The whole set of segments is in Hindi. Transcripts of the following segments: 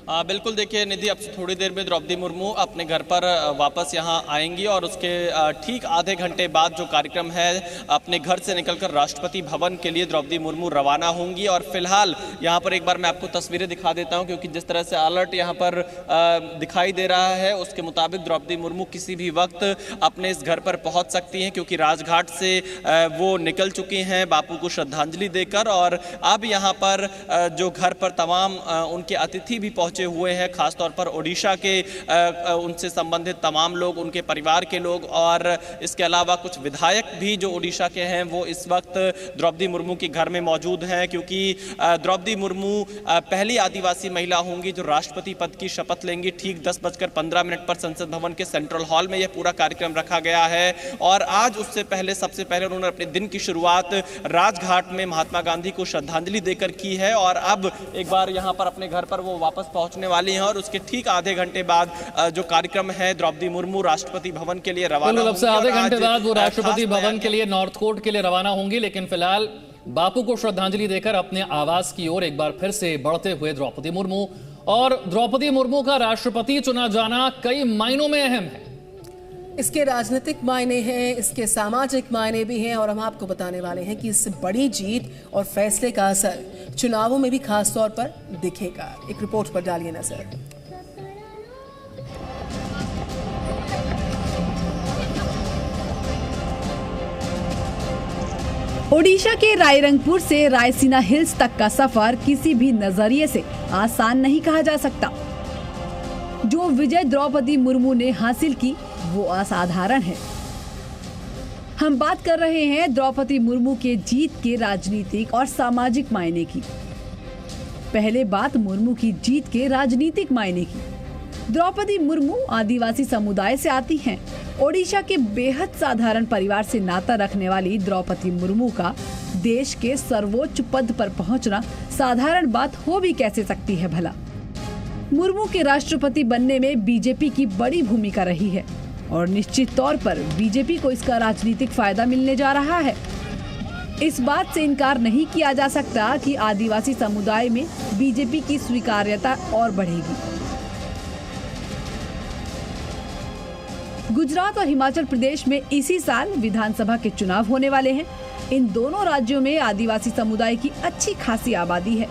बिल्कुल, देखिए निधि, अब से थोड़ी देर में द्रौपदी मुर्मू अपने घर पर वापस यहाँ आएंगी और उसके ठीक आधे घंटे बाद जो कार्यक्रम है, अपने घर से निकलकर राष्ट्रपति भवन के लिए द्रौपदी मुर्मू रवाना होंगी। और फिलहाल यहाँ पर एक बार मैं आपको तस्वीरें दिखा देता हूँ, क्योंकि जिस तरह से अलर्ट यहाँ पर दिखाई दे रहा है उसके मुताबिक द्रौपदी मुर्मू किसी भी वक्त अपने इस घर पर पहुँच सकती हैं, क्योंकि राजघाट से वो निकल चुकी हैं बापू को श्रद्धांजलि देकर। और अब यहाँ पर जो घर पर तमाम उनके अतिथि भी पहुंचे हुए हैं, खासतौर पर ओडिशा के उनसे संबंधित तमाम लोग, उनके परिवार के लोग, और इसके अलावा कुछ विधायक भी जो ओडिशा के हैं वो इस वक्त द्रौपदी मुर्मू के घर में मौजूद हैं, क्योंकि द्रौपदी मुर्मू पहली आदिवासी महिला होंगी जो राष्ट्रपति पद की शपथ लेंगी। ठीक 10:15 पर संसद भवन के सेंट्रल हॉल में यह पूरा कार्यक्रम रखा गया है। और आज उससे पहले, सबसे पहले उन्होंने अपने दिन की शुरुआत राजघाट में महात्मा गांधी को श्रद्धांजलि देकर की है। और अब एक बार यहाँ पर अपने घर पर वो वापस पहुंचने वाली हैं और उसके ठीक आधे घंटे बाद जो कार्यक्रम है, द्रौपदी मुर्मू राष्ट्रपति भवन के लिए रवाना होंगी। से आधे घंटे बाद वो राष्ट्रपति भवन के लिए नॉर्थ कोर्ट के लिए रवाना होंगी। लेकिन फिलहाल बापू को श्रद्धांजलि देकर अपने आवास की ओर एक बार फिर से बढ़ते हुए द्रौपदी मुर्मू। और द्रौपदी मुर्मू का राष्ट्रपति चुना जाना कई मायनों में अहम है। इसके राजनीतिक मायने हैं, इसके सामाजिक मायने भी हैं, और हम आपको बताने वाले हैं कि इस बड़ी जीत और फैसले का असर चुनावों में भी खास तौर पर दिखेगा। एक रिपोर्ट पर डालिए नजर। ओडिशा के रायरंगपुर से रायसीना हिल्स तक का सफर किसी भी नजरिए से आसान नहीं कहा जा सकता। जो विजय द्रौपदी मुर्मू ने हासिल की वो असाधारण है। हम बात कर रहे हैं द्रौपदी मुर्मू के जीत के राजनीतिक और सामाजिक मायने की। पहले बात मुर्मू की जीत के राजनीतिक मायने की। द्रौपदी मुर्मू आदिवासी समुदाय से आती हैं। ओडिशा के बेहद साधारण परिवार से नाता रखने वाली द्रौपदी मुर्मू का देश के सर्वोच्च पद पर पहुंचना साधारण बात हो भी कैसे सकती है भला। मुर्मू के राष्ट्रपति बनने में बीजेपी की बड़ी भूमिका रही है और निश्चित तौर पर बीजेपी को इसका राजनीतिक फायदा मिलने जा रहा है। इस बात से इनकार नहीं किया जा सकता कि आदिवासी समुदाय में बीजेपी की स्वीकार्यता और बढ़ेगी। गुजरात और हिमाचल प्रदेश में इसी साल विधानसभा के चुनाव होने वाले हैं। इन दोनों राज्यों में आदिवासी समुदाय की अच्छी खासी आबादी है।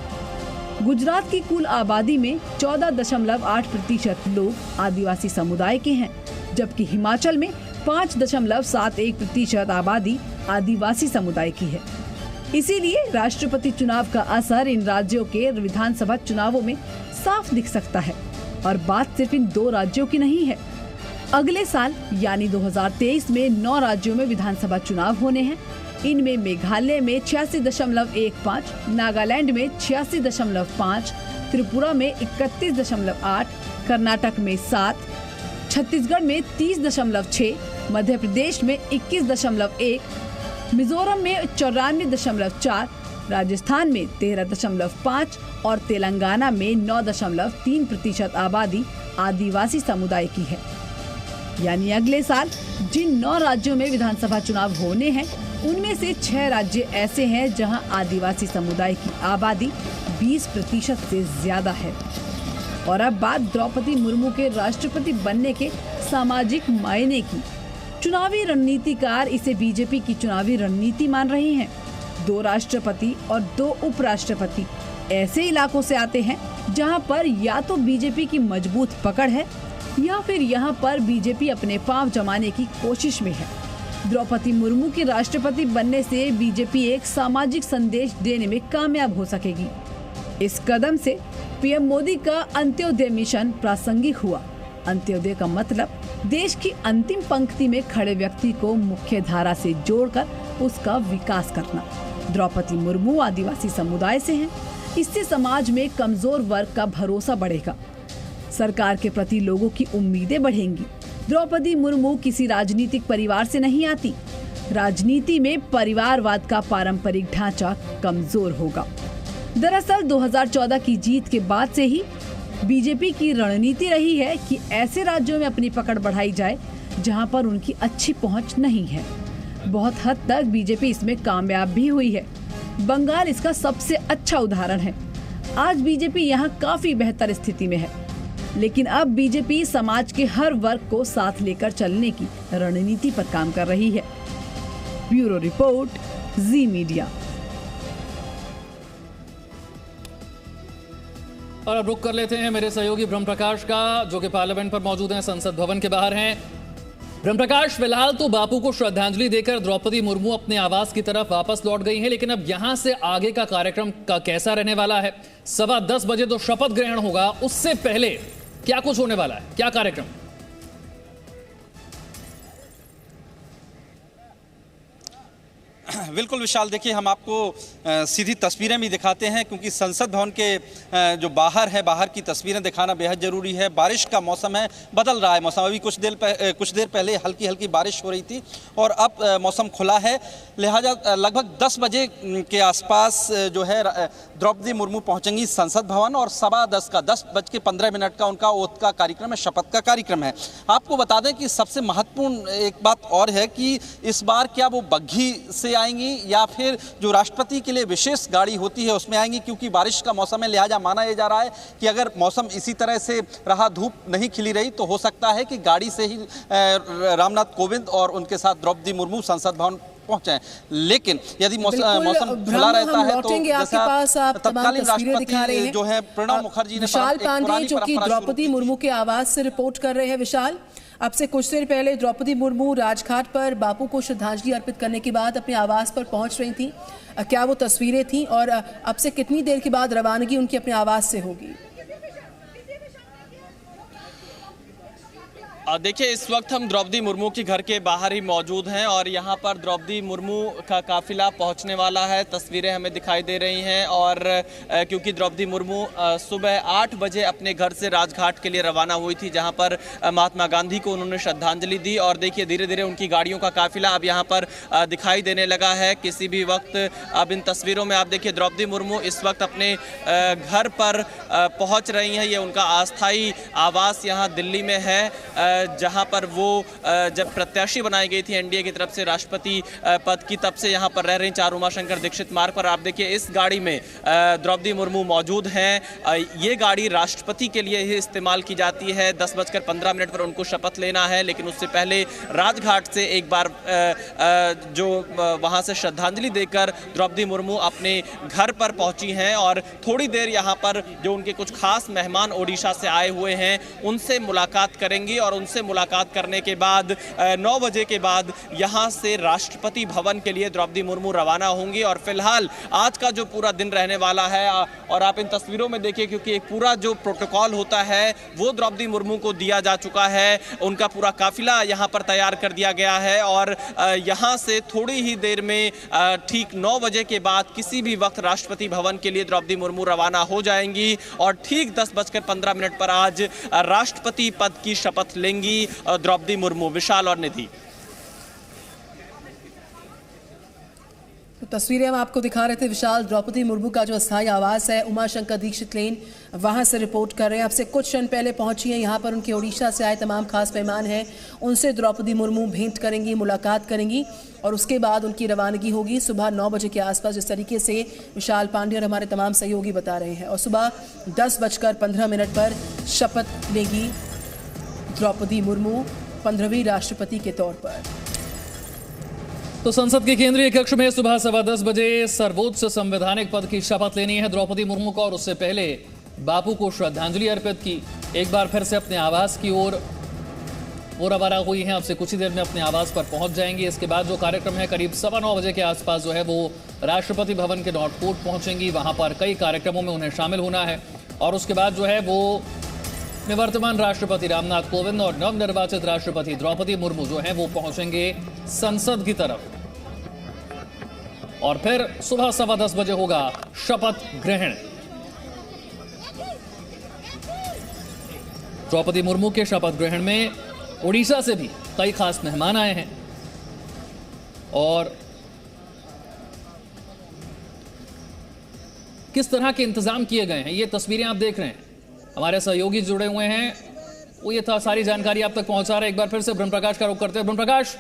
गुजरात की कुल आबादी में 14.8% लोग आदिवासी समुदाय के हैं, जबकि हिमाचल में 5.71% आबादी आदिवासी समुदाय की है। इसीलिए राष्ट्रपति चुनाव का असर इन राज्यों के विधानसभा चुनावों में साफ दिख सकता है। और बात सिर्फ इन दो राज्यों की नहीं है। अगले साल यानी 2023 में 9 राज्यों में विधानसभा चुनाव होने हैं। इनमें मेघालय में 86.15, नागालैंड में 86.5, त्रिपुरा में 31.8, कर्नाटक में 7, छत्तीसगढ़ में 30.6, मध्य प्रदेश में 21.1, मिजोरम में 94.4, राजस्थान में 13.5 और तेलंगाना में 9.3% आबादी आदिवासी समुदाय की है। यानी अगले साल जिन 9 राज्यों में विधानसभा चुनाव होने हैं उनमें से 6 राज्य ऐसे हैं जहां आदिवासी समुदाय की आबादी 20% से ज्यादा है। और अब बात द्रौपदी मुर्मू के राष्ट्रपति बनने के सामाजिक मायने की। चुनावी रणनीतिकार इसे बीजेपी की चुनावी रणनीति मान रहे हैं। 2 राष्ट्रपति और 2 उपराष्ट्रपति ऐसे इलाकों से आते हैं जहां पर या तो बीजेपी की मजबूत पकड़ है या फिर यहां पर बीजेपी अपने पांव जमाने की कोशिश में है। द्रौपदी मुर्मू के राष्ट्रपति बनने से बीजेपी एक सामाजिक संदेश देने में कामयाब हो सकेगी। इस कदम से पीएम मोदी का अंत्योदय मिशन प्रासंगिक हुआ। अंत्योदय का मतलब देश की अंतिम पंक्ति में खड़े व्यक्ति को मुख्य धारा से जोड़कर उसका विकास करना। द्रौपदी मुर्मू आदिवासी समुदाय से हैं। इससे समाज में कमजोर वर्ग का भरोसा बढ़ेगा। सरकार के प्रति लोगों की उम्मीदें बढ़ेंगी। द्रौपदी मुर्मू किसी राजनीतिक परिवार से नहीं आती। राजनीति में परिवारवाद का पारंपरिक ढांचा कमजोर होगा। दरअसल 2014 की जीत के बाद से ही बीजेपी की रणनीति रही है कि ऐसे राज्यों में अपनी पकड़ बढ़ाई जाए जहां पर उनकी अच्छी पहुंच नहीं है। बहुत हद तक बीजेपी इसमें कामयाब भी हुई है। बंगाल इसका सबसे अच्छा उदाहरण है। आज बीजेपी यहाँ काफी बेहतर स्थिति में है, लेकिन अब बीजेपी समाज के हर वर्ग को साथ लेकर चलने की रणनीति पर काम कर रही है। ब्यूरो रिपोर्ट, जी मीडिया। और अब रुक कर लेते हैं मेरे सहयोगी ब्रह्म प्रकाश का, जो कि पार्लियामेंट पर मौजूद हैं, संसद भवन के बाहर हैं। ब्रह्म प्रकाश, फिलहाल तो बापू को श्रद्धांजलि देकर द्रौपदी मुर्मू अपने आवास की तरफ वापस लौट गई हैं, लेकिन अब यहां से आगे का कार्यक्रम का कैसा रहने वाला है? 10:15 बजे तो शपथ ग्रहण होगा, उससे पहले क्या कुछ होने वाला है, क्या कार्यक्रम? बिल्कुल विशाल, देखिए हम आपको सीधी तस्वीरें भी दिखाते हैं, क्योंकि संसद भवन के जो बाहर है, बाहर की तस्वीरें दिखाना बेहद ज़रूरी है। बारिश का मौसम है, बदल रहा है मौसम। अभी कुछ देर पहले हल्की हल्की बारिश हो रही थी और अब मौसम खुला है, लिहाजा लगभग 10 बजे के आसपास जो है द्रौपदी मुर्मू पहुंचेंगी संसद भवन और 10:15 का उनका ओथ का कार्यक्रम है, शपथ का कार्यक्रम है। आपको बता दें कि सबसे महत्वपूर्ण एक बात और है कि इस बार क्या वो बग्घी से आएंगी या फिर जो राष्ट्रपति के लिए विशेष गाड़ी होती है उसमें आएंगी, क्योंकि बारिश का मौसम है। लिहाजा माना यह जा रहा है कि अगर मौसम इसी तरह से रहा, धूप नहीं खिली रही, तो हो सकता है कि गाड़ी से ही रामनाथ कोविंद और उनके साथ द्रौपदी मुर्मू संसद भवन पहुंचे। लेकिन यदि मौसम खुला रहता है तो जैसा तत्कालीन राष्ट्रपति जो है प्रणब मुखर्जी ने, विशाल पांडे जो कि द्रौपदी मुर्मू के आवास से रिपोर्ट कर रहे हैं। विशाल, अब से कुछ देर पहले द्रौपदी मुर्मू राजघाट पर बापू को श्रद्धांजलि अर्पित करने के बाद अपने आवास पर पहुंच रही थी। क्या वो तस्वीरें थी और अब से कितनी देर के बाद रवानगी उनके अपने आवास से होगी? देखिए, इस वक्त हम द्रौपदी मुर्मू के घर के बाहर ही मौजूद हैं और यहाँ पर द्रौपदी मुर्मू का काफिला पहुँचने वाला है। तस्वीरें हमें दिखाई दे रही हैं और क्योंकि द्रौपदी मुर्मू सुबह 8 बजे अपने घर से राजघाट के लिए रवाना हुई थी, जहाँ पर महात्मा गांधी को उन्होंने श्रद्धांजलि दी और देखिए धीरे धीरे उनकी गाड़ियों का काफिला अब यहाँ पर दिखाई देने लगा है। किसी भी वक्त अब इन तस्वीरों में आप देखिए द्रौपदी मुर्मू इस वक्त अपने घर पर पहुँच रही हैं। ये उनका अस्थायी आवास यहाँ दिल्ली में है, जहां पर वो जब प्रत्याशी बनाई गई थी एनडीए की तरफ से राष्ट्रपति पद की, तब से यहां पर रह रही। 4 उमाशंकर दीक्षित मार्ग पर आप देखिए इस गाड़ी में द्रौपदी मुर्मू मौजूद हैं। ये गाड़ी राष्ट्रपति के लिए ही इस्तेमाल की जाती है। 10:15 पर उनको शपथ लेना है, लेकिन उससे पहले राजघाट से एक बार जो वहां से श्रद्धांजलि देकर द्रौपदी मुर्मू अपने घर पर पहुंची हैं और थोड़ी देर यहां पर जो उनके कुछ खास मेहमान ओडिशा से आए हुए हैं उनसे मुलाकात करेंगी और उनसे मुलाकात करने के बाद 9 बजे के बाद यहां से राष्ट्रपति भवन के लिए द्रौपदी मुर्मू रवाना होंगी। और फिलहाल आज का जो पूरा दिन रहने वाला है और आप इन तस्वीरों में देखिए, क्योंकि एक पूरा जो प्रोटोकॉल होता है वो द्रौपदी मुर्मू को दिया जा चुका है। उनका पूरा काफिला यहां पर तैयार कर दिया गया है और यहां से थोड़ी ही देर में ठीक 9 बजे के बाद किसी भी वक्त राष्ट्रपति भवन के लिए द्रौपदी मुर्मू रवाना हो जाएंगी और ठीक 10:15 पर आज राष्ट्रपति पद की शपथ लेंगी द्रौपदी मुर्मू। विशाल और निधि, तो तस्वीरें हम आपको दिखा रहे थे। विशाल, द्रौपदी मुर्मू का जो अस्थायी आवास है उमाशंकर दीक्षित लेन, वहां से रिपोर्ट कर रहे हैं। अब से कुछ क्षण पहले पहुंची हैं यहाँ पर। उनके ओडिशा से आए तमाम खास मेहमान हैं, उनसे द्रौपदी मुर्मू भेंट करेंगी, मुलाकात करेंगी और उसके बाद उनकी रवानगी होगी सुबह 9 बजे के आसपास, जिस तरीके से विशाल पांडे और हमारे तमाम सहयोगी बता रहे हैं। और सुबह 10:15 पर शपथ लेगी द्रौपदी मुर्मू 15वीं राष्ट्रपति के तौर पर। तो संसद के केंद्रीय कक्ष में सुबह 10:15 बजे सर्वोच्च संवैधानिक पद की शपथ लेनी है द्रौपदी मुर्मू को और उससे पहले बापू को श्रद्धांजलि अर्पित की। एक बार फिर से अपने आवास की ओर वो रवाना हुई हैं। अब से कुछ ही देर में अपने आवास पर पहुंच जाएंगी। इसके बाद जो कार्यक्रम है करीब 9:15 बजे के आसपास जो है वो राष्ट्रपति भवन के नॉर्थ कोर्ट पहुंचेंगी। वहां पर कई कार्यक्रमों में उन्हें शामिल होना है और उसके बाद जो है वो निवर्तमान राष्ट्रपति रामनाथ कोविंद और नवनिर्वाचित राष्ट्रपति द्रौपदी मुर्मू जो है वो पहुंचेंगे संसद की तरफ और फिर सुबह 10:15 बजे होगा शपथ ग्रहण। द्रौपदी मुर्मू के शपथ ग्रहण में ओडिशा से भी कई खास मेहमान आए हैं और किस तरह के इंतजाम किए गए हैं ये तस्वीरें आप देख रहे हैं। हमारे सहयोगी जुड़े हुए हैं, वो ये सारी जानकारी आप तक पहुंचा रहे हैं। एक बार फिर से ब्रह्म प्रकाश का रुख करते हैं। ब्रह्म प्रकाश,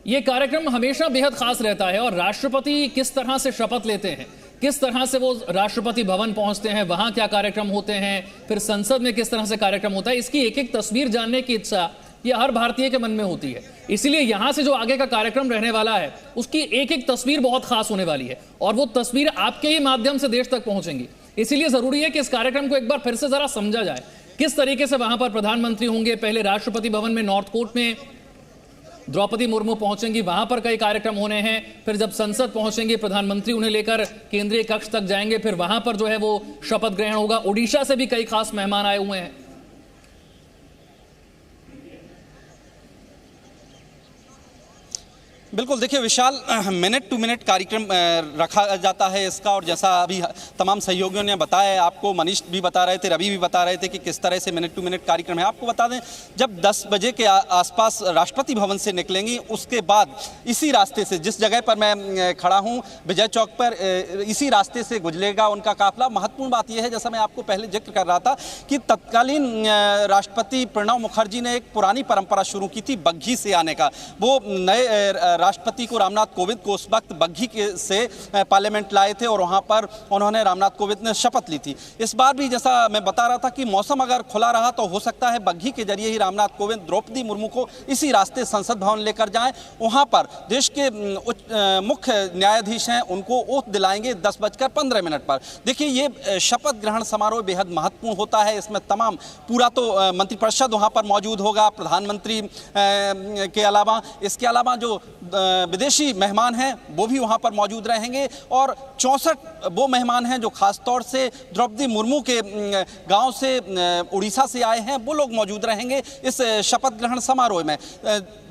ये कार्यक्रम हमेशा बेहद खास रहता है और राष्ट्रपति किस तरह से शपथ लेते हैं, किस तरह से वो राष्ट्रपति भवन पहुंचते हैं, वहां क्या कार्यक्रम होते हैं, फिर संसद में किस तरह से कार्यक्रम होता है, इसकी एक एक तस्वीर जानने की इच्छा ये हर भारतीय के मन में होती है। इसीलिए यहां से जो आगे का कार्यक्रम रहने वाला है उसकी एक एक तस्वीर बहुत खास होने वाली है और वो तस्वीर आपके ही माध्यम से देश तक पहुंचेंगी। इसीलिए जरूरी है कि इस कार्यक्रम को एक बार फिर से जरा समझा जाए, किस तरीके से वहां पर प्रधानमंत्री होंगे। पहले राष्ट्रपति भवन में नॉर्थ कोर्ट में द्रौपदी मुर्मू पहुंचेंगी, वहां पर कई कार्यक्रम होने हैं। फिर जब संसद पहुंचेंगे प्रधानमंत्री उन्हें लेकर केंद्रीय कक्ष तक जाएंगे, फिर वहां पर जो है वो शपथ ग्रहण होगा। ओडिशा से भी कई खास मेहमान आए हुए हैं। बिल्कुल, देखिए विशाल, मिनट टू मिनट कार्यक्रम रखा जाता है इसका, और जैसा अभी तमाम सहयोगियों ने बताया, आपको मनीष भी बता रहे थे, रवि भी बता रहे थे कि किस तरह से मिनट टू मिनट कार्यक्रम है। आपको बता दें, जब 10 बजे के आसपास राष्ट्रपति भवन से निकलेंगी, उसके बाद इसी रास्ते से, जिस जगह पर मैं खड़ा हूँ विजय चौक पर, इसी रास्ते से गुजरेगा उनका काफिला। महत्वपूर्ण बात यह है, जैसा मैं आपको पहले जिक्र कर रहा था, कि तत्कालीन राष्ट्रपति प्रणब मुखर्जी ने एक पुरानी परंपरा शुरू की थी बग्घी से आने का। वो नए राष्ट्रपति को रामनाथ कोविंद को उस वक्त बग्घी से पार्लियामेंट लाए थे और वहां पर उन्होंने रामनाथ कोविंद ने शपथ ली थी। इस बार भी जैसा मैं बता रहा था कि मौसम अगर खुला रहा तो हो सकता है बग्घी के जरिए ही रामनाथ कोविंद द्रौपदी मुर्मू को इसी रास्ते संसद भवन लेकर जाएं। वहां पर देश के मुख्य न्यायाधीश हैं, उनको ओथ दिलाएंगे 10:15 पर। देखिए, ये शपथ ग्रहण समारोह बेहद महत्वपूर्ण होता है। इसमें तमाम पूरा तो मंत्रिपरिषद वहां पर मौजूद होगा, प्रधानमंत्री के अलावा, इसके अलावा जो विदेशी मेहमान हैं वो भी वहां पर मौजूद रहेंगे, और 64 वो मेहमान हैं जो खासतौर से द्रौपदी मुर्मू के गांव से, उड़ीसा से आए हैं, वो लोग मौजूद रहेंगे इस शपथ ग्रहण समारोह में।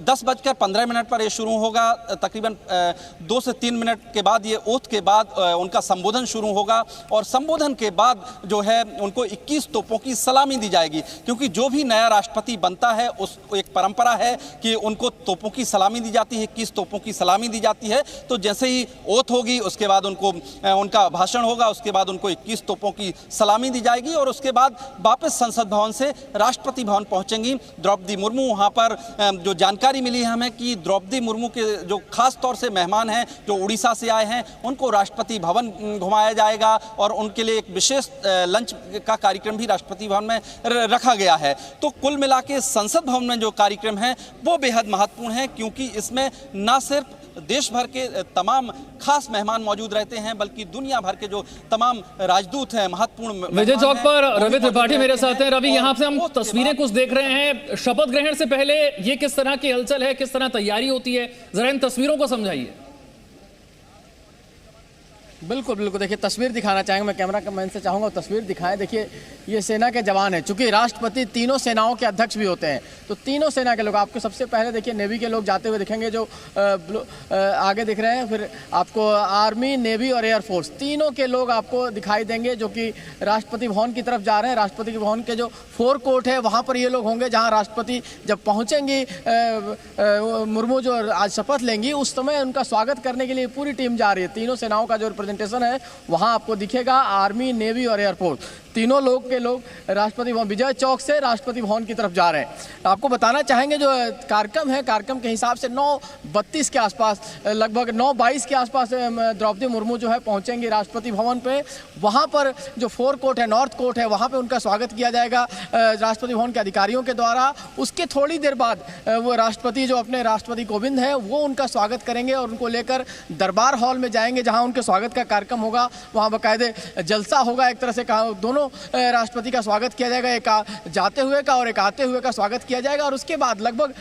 10:15 पर ये शुरू होगा। तकरीबन 2 से 3 मिनट के बाद, ये ओथ के बाद उनका संबोधन शुरू होगा, और संबोधन के बाद जो है उनको 21 तोपों की सलामी दी जाएगी, क्योंकि जो भी नया राष्ट्रपति बनता है उस एक परंपरा है कि उनको तोपों की सलामी दी जाती है, 21 तोपों की सलामी दी जाती है। तो जैसे ही ओथ होगी उसके बाद उनको उनका भाषण होगा, उसके बाद उनको 21 तोपों की सलामी दी जाएगी, और उसके बाद वापस संसद भवन से राष्ट्रपति भवन पहुंचेंगी द्रौपदी मुर्मू। वहां पर जो जानकारी मिली है हमें कि द्रौपदी मुर्मू के जो खास तौर से मेहमान हैं जो उड़ीसा से आए हैं, उनको राष्ट्रपति भवन घुमाया जाएगा, और उनके लिए एक विशेष लंच का कार्यक्रम भी राष्ट्रपति भवन में रखा गया है। तो कुल मिला के संसद भवन में जो कार्यक्रम है वो बेहद महत्वपूर्ण है, क्योंकि इसमें ना सिर्फ देश भर के तमाम खास मेहमान मौजूद रहते हैं, बल्कि दुनिया भर के जो तमाम राजदूत हैं, महत्वपूर्ण। विजय चौक पर रवि त्रिपाठी मेरे साथ हैं। रवि, यहाँ से हम तस्वीरें कुछ देख रहे हैं। शपथ ग्रहण से पहले ये किस तरह की हलचल है, किस तरह तैयारी होती है, जरा इन तस्वीरों को समझाइए। बिल्कुल बिल्कुल, देखिए तस्वीर दिखाना चाहेंगे, मैं कैमरा मैन से चाहूँगा तस्वीर दिखाएं। देखिए, ये सेना के जवान हैं, चूंकि राष्ट्रपति तीनों सेनाओं के अध्यक्ष भी होते हैं, तो तीनों सेना के लोग आपको सबसे पहले देखिए नेवी के लोग जाते हुए दिखेंगे, जो आगे दिख रहे हैं। फिर आपको आर्मी, नेवी और एयरफोर्स तीनों के लोग आपको दिखाई देंगे, जो कि राष्ट्रपति भवन की तरफ जा रहे हैं। राष्ट्रपति भवन के जो 4 कोर्ट है वहाँ पर ये लोग होंगे, जहाँ राष्ट्रपति जब पहुँचेंगी, मुर्मू जो आज शपथ लेंगी, उस समय उनका स्वागत करने के लिए पूरी टीम जा रही है। तीनों सेनाओं का जो है वहां आपको दिखेगा, आर्मी, नेवी और एयरफोर्स तीनों लोग के लोग राष्ट्रपति भवन, विजय चौक से राष्ट्रपति भवन की तरफ जा रहे हैं। आपको बताना चाहेंगे जो कार्यक्रम है, कार्यक्रम के हिसाब से 9:32 के आसपास, लगभग 9:22 के आसपास द्रौपदी मुर्मू जो है पहुंचेंगी राष्ट्रपति भवन पे। वहां पर जो 4 कोर्ट है, नॉर्थ कोर्ट है, वहां पे उनका स्वागत किया जाएगा राष्ट्रपति भवन के अधिकारियों के द्वारा। उसके थोड़ी देर बाद वो राष्ट्रपति जो अपने राष्ट्रपति कोविंद है वो उनका स्वागत करेंगे और उनको लेकर दरबार हॉल में जाएंगे, जहाँ उनके स्वागत का कार्यक्रम होगा। वहाँ बाकायदे जलसा होगा, एक तरह से दोनों राष्ट्रपति का स्वागत किया जाएगा, एक जाते हुए का और एक आते हुए का स्वागत किया जाएगा। और उसके बाद लगभग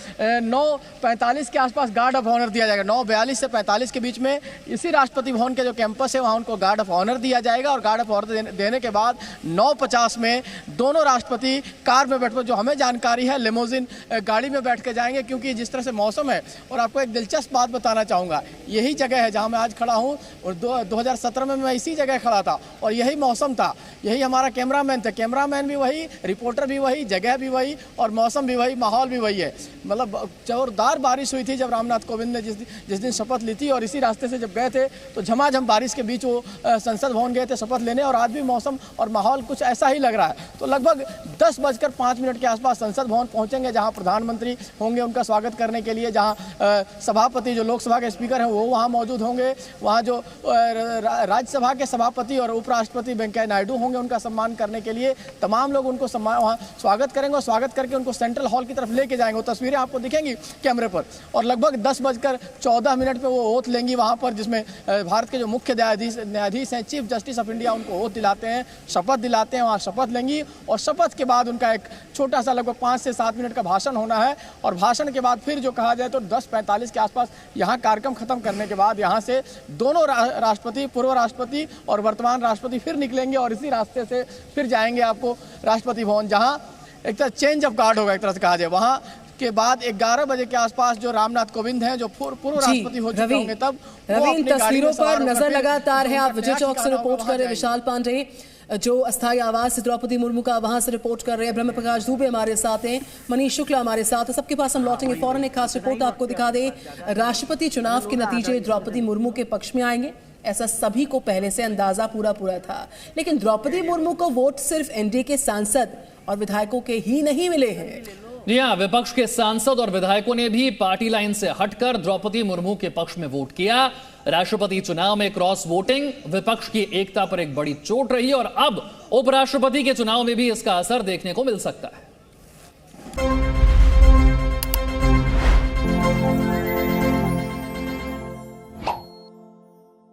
9:45 के आसपास गार्ड ऑफ ऑनर दिया जाएगा। 9:42 से 45 के बीच में इसी राष्ट्रपति भवन के जो कैंपस है वहाँ उनको गार्ड ऑफ ऑनर दिया जाएगा, और गार्ड ऑफ ऑनर देने के बाद 9:50 में दोनों राष्ट्रपति कार में बैठ, जो हमें जानकारी है लिमोजिन गाड़ी में बैठ के जाएंगे, क्योंकि जिस तरह से मौसम है। और आपको एक दिलचस्प बात बताना चाहूँगा, यही जगह है जहाँ मैं आज खड़ा हूँ, और 2017 में मैं इसी जगह खड़ा था और यही मौसम था, यही हमारा हमारा कैमरामैन था, कैमरामैन भी वही, रिपोर्टर भी वही, जगह भी वही और मौसम भी वही, माहौल भी वही है। मतलब जोरदार बारिश हुई थी जब रामनाथ कोविंद ने जिस दिन शपथ ली थी, और इसी रास्ते से जब गए थे तो झमाझम बारिश के बीच वो संसद भवन गए थे शपथ लेने, और आज भी मौसम और माहौल कुछ ऐसा ही लग रहा है। तो लगभग 10:05 के आसपास संसद भवन पहुंचेंगे, जहां प्रधानमंत्री होंगे उनका स्वागत करने के लिए, जहां सभापति जो लोकसभा के स्पीकर हैं वो वहां मौजूद होंगे, वहां जो राज्यसभा के सभापति और उपराष्ट्रपति वेंकैया नायडू होंगे उनका सम्मान करने के लिए तमाम लोग उनको वहां स्वागत करेंगे, और स्वागत करके उनको सेंट्रल हॉल की तरफ लेके जाएंगे। वो तस्वीरें आपको दिखेंगी कैमरे पर। और लगभग 10:14 पे वो ओथ लेंगी वहां पर, जिसमें भारत के जो मुख्य न्यायाधीश हैं, चीफ जस्टिस ऑफ इंडिया, उनको ओथ दिलाते हैं, शपथ दिलाते हैं, वहाँ शपथ लेंगी। और शपथ के बाद उनका एक छोटा सा लगभग 5 से 7 मिनट का भाषण होना है, और भाषण के बाद फिर जो कहा जाए तो 10:45 के आसपास यहाँ कार्यक्रम खत्म करने के बाद यहाँ से दोनों राष्ट्रपति, पूर्व राष्ट्रपति और वर्तमान राष्ट्रपति फिर निकलेंगे, और इसी रास्ते से फिर जाएंगे आपको राष्ट्रपति भवन, जहाँ एक तरह चेंज ऑफ गार्ड होगा, एक तरह से कहा जाए। वहाँ के बाद 11 बजे के आसपास जो रामनाथ कोविंद हैं, जो पूर्व राष्ट्रपति हो चुके होंगे, तब रवि इन तस्वीरों पर नजर लगातार है। आप विजय चौक से रिपोर्ट कर रहे हैं, विशाल पांडे जो अस्थायी आवास द्रौपदी मुर्मू का वहां से रिपोर्ट कर रहे हैं, ब्रह्म प्रकाश दुबे हमारे साथ हैं, मनीष शुक्ला हमारे साथ है, सबके पास हम लौटेंगे फौरन। एक खास रिपोर्ट आपको दिखा दें, राष्ट्रपति चुनाव के नतीजे द्रौपदी मुर्मू के पक्ष में आएंगे, ऐसा सभी को पहले से अंदाजा पूरा था। लेकिन द्रौपदी मुर्मू को वोट सिर्फ एनडीए के सांसद और विधायकों के ही नहीं मिले हैं। जी हाँ, विपक्ष के सांसद और विधायकों ने भी पार्टी लाइन से हटकर द्रौपदी मुर्मू के पक्ष में वोट किया। राष्ट्रपति चुनाव में क्रॉस वोटिंग विपक्ष की एकता पर एक बड़ी चोट रही, और अब उपराष्ट्रपति के चुनाव में भी इसका असर देखने को मिल सकता है।